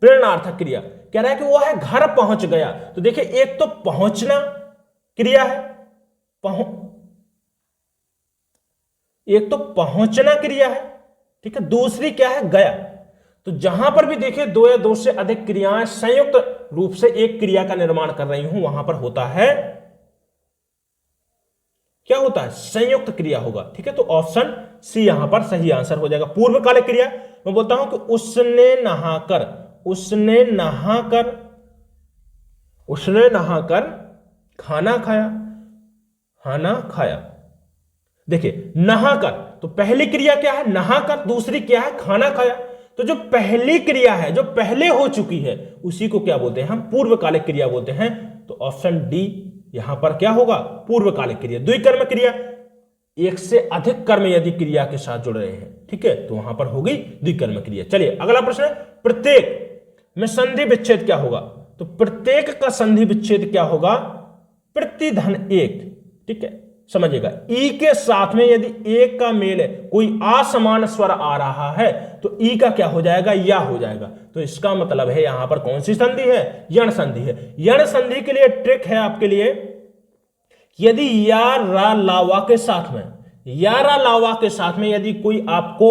प्रेरणार्थक क्रिया। कह रहा है कि वह घर पहुंच गया, तो देखिए एक तो पहुंचना क्रिया है, एक तो पहुंचना क्रिया है, ठीक है, दूसरी क्या है? गया। तो जहां पर भी देखिए 2 या 2 से अधिक क्रियाएं संयुक्त रूप से एक क्रिया का निर्माण कर रही हूं, वहां पर होता है क्या? होता है संयुक्त क्रिया होगा। ठीक है, तो ऑप्शन सी यहां पर सही आंसर हो जाएगा। पूर्वकालिक क्रिया मैं बोलता हूं कि उसने नहाकर, उसने नहाकर, उसने नहाकर खाना खाया, खाना खाया। देखिए नहाकर, तो पहली क्रिया क्या है? नहाकर, दूसरी क्या है? खाना खाया। तो जो पहली क्रिया है, जो पहले हो चुकी है, उसी को क्या बोलते हैं? हम पूर्वकालिक क्रिया बोलते हैं। तो ऑप्शन डी यहां पर क्या होगा? पूर्वकालिक क्रिया। द्विकर्म क्रिया, एक से अधिक कर्म यदि क्रिया के साथ जुड़ रहे हैं, ठीक है, तो वहां पर होगी द्विकर्म क्रिया। चलिए अगला प्रश्न, प्रत्येक में संधि विच्छेद क्या होगा? तो प्रत्येक का संधि विच्छेद क्या होगा? प्रतिधन एक। ठीक है, समझिएगा, ई के साथ में यदि एक का मेल है, कोई असमान स्वर आ रहा है, तो ई का क्या हो जाएगा? या हो जाएगा। तो इसका मतलब है यहां पर कौन सी संधि है? यण संधि है। यण संधि के लिए ट्रिक है आपके लिए, यदि या रा लावा के साथ में, या रा लावा के साथ में यदि कोई आपको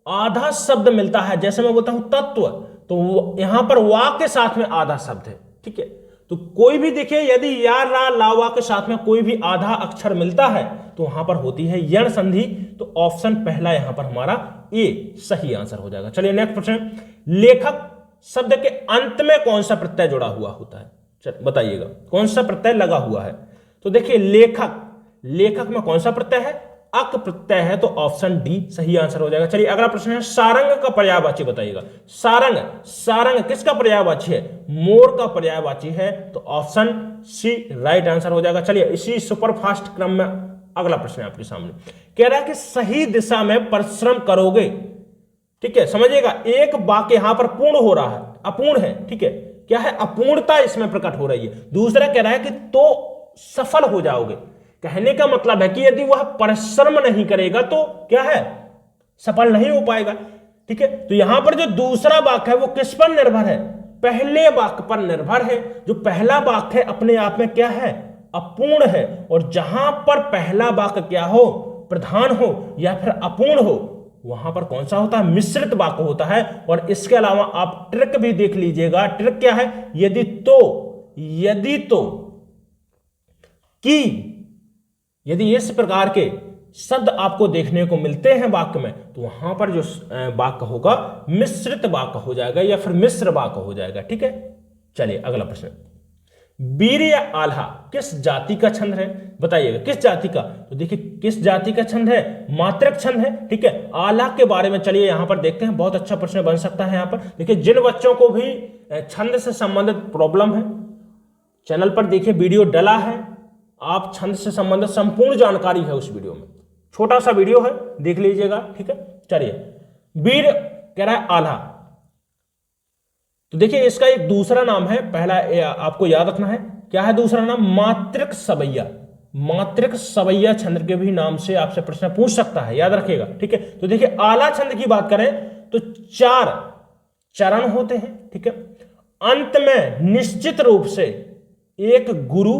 आधा शब्द मिलता है, जैसे मैं बोलता हूं तत्व, तो यहां पर वा के साथ में आधा शब्द है, ठीक है। तो कोई भी देखिए यदि या रा लावा के साथ में कोई भी आधा अक्षर मिलता है तो वहां पर होती है यण संधि। तो ऑप्शन पहला यहां पर हमारा ए सही आंसर हो जाएगा। चलिए नेक्स्ट प्रश्न, लेखक शब्द के अंत में कौन सा प्रत्यय जुड़ा हुआ होता है? चलिए बताइएगा कौन सा प्रत्यय लगा हुआ है। तो देखिए लेखक, लेखक में कौन सा प्रत्यय है? अक प्रत्यय है, तो ऑप्शन डी सही आंसर हो जाएगा। चलिए अगला प्रश्न है, सारंग का पर्यायवाची बताइएगा। सारंग, सारंग किसका पर्यायवाची है? मोर का पर्यायवाची है, तो ऑप्शन सी राइट आंसर हो जाएगा। चलिए इसी सुपरफास्ट क्रम में अगला प्रश्न है आपके सामने, कह रहा है कि सही दिशा में परिश्रम करोगे, ठीक है। समझिएगा एक वाक्य यहां पर पूर्ण हो रहा है, अपूर्ण है, ठीक है। क्या है? अपूर्णता इसमें प्रकट हो रही है। दूसरा कह रहा है कि तो सफल हो जाओगे। कहने का मतलब है कि यदि वह परिश्रम नहीं करेगा तो क्या है? सफल नहीं हो पाएगा, ठीक है। तो यहां पर जो दूसरा वाक्य है वो किस पर निर्भर है? पहले वाक्य पर निर्भर है। जो पहला वाक्य है अपने आप में क्या है? अपूर्ण है। और जहां पर पहला वाक्य क्या हो? प्रधान हो या फिर अपूर्ण हो, वहां पर कौन सा होता है? मिश्रित वाक्य होता है। और इसके अलावा आप ट्रिक भी देख लीजिएगा। ट्रिक क्या है? यदि तो कि यदि इस प्रकार के शब्द आपको देखने को मिलते हैं वाक्य में, तो वहां पर जो वाक्य होगा मिश्रित वाक्य हो जाएगा या फिर मिश्र वाक्य हो जाएगा, ठीक है। चलिए अगला प्रश्न, वीर या आल्हा किस जाति का छंद है? बताइएगा किस जाति का। तो देखिए किस जाति का छंद है? मात्रक छंद है, ठीक है। आल्हा के बारे में चलिए यहां पर देखते हैं, बहुत अच्छा प्रश्न बन सकता है यहां पर। देखिए जिन बच्चों को भी छंद से संबंधित प्रॉब्लम है, चैनल पर देखिए वीडियो डला है, आप छंद से संबंधित संपूर्ण जानकारी है उस वीडियो में, छोटा सा वीडियो है, देख लीजिएगा, ठीक है। चलिए वीर कह रहा है आल्हा, तो देखिए इसका एक दूसरा नाम है, पहला आपको याद रखना है, क्या है दूसरा नाम? मात्रक सवैया। मात्रक सवैया छंद के भी नाम से आपसे प्रश्न पूछ सकता है, याद रखिएगा, ठीक है। तो देखिए आला छंद की बात करें तो 4 चरण होते हैं, ठीक है। अंत में निश्चित रूप से एक गुरु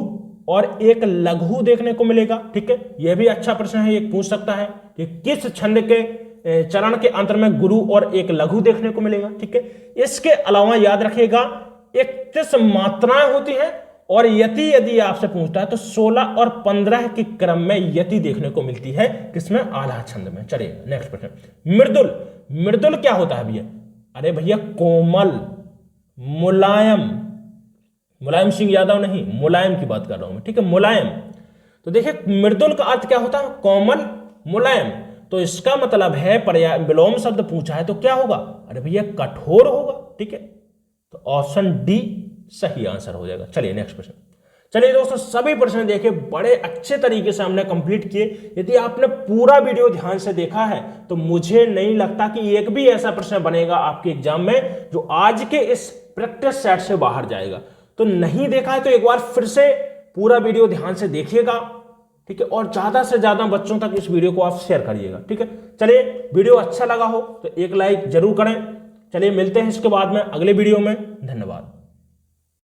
और एक लघु देखने को मिलेगा, ठीक है। यह भी अच्छा प्रश्न है, एक पूछ सकता है कि किस छंद के चरण के अंतर में गुरु और एक लघु देखने को मिलेगा, ठीक है। इसके अलावा याद रखिएगा 31 मात्राएं होती हैं और यति यदि आपसे पूछता है तो 16 और 15 के क्रम में यति देखने को मिलती है, किसमें? आल्हा छंद में। चलिए नेक्स्ट प्रश्न, मृदुल। मृदुल क्या होता है भैया? अरे भैया कोमल, मुलायम, मुलायम सिंह यादव नहीं, मुलायम की बात कर रहा हूं मैं, ठीक है, मुलायम। तो देखिए मृदुल का अर्थ क्या होता है? कोमल, मुलायम। तो इसका मतलब है पर्याय विलोम शब्द पूछा है तो क्या होगा? अरे भैया कठोर होगा, ठीक है। तो ऑप्शन डी सही आंसर हो जाएगा। चलिए नेक्स्ट प्रश्न। चलिए दोस्तों सभी प्रश्न देखे, बड़े अच्छे तरीके से हमने कंप्लीट किए। यदि आपने पूरा वीडियो ध्यान से देखा है तो मुझे नहीं लगता कि एक भी ऐसा प्रश्न बनेगा आपके एग्जाम में जो आज के इस प्रैक्टिस सेट से बाहर जाएगा। तो नहीं देखा है तो एक बार फिर से पूरा वीडियो ध्यान से देखिएगा, ठीक है। और ज्यादा से ज्यादा बच्चों तक इस वीडियो को आप शेयर करिएगा, ठीक है। चलिए वीडियो अच्छा लगा हो तो एक लाइक जरूर करें। चलिए मिलते हैं इसके बाद में अगले वीडियो में। धन्यवाद।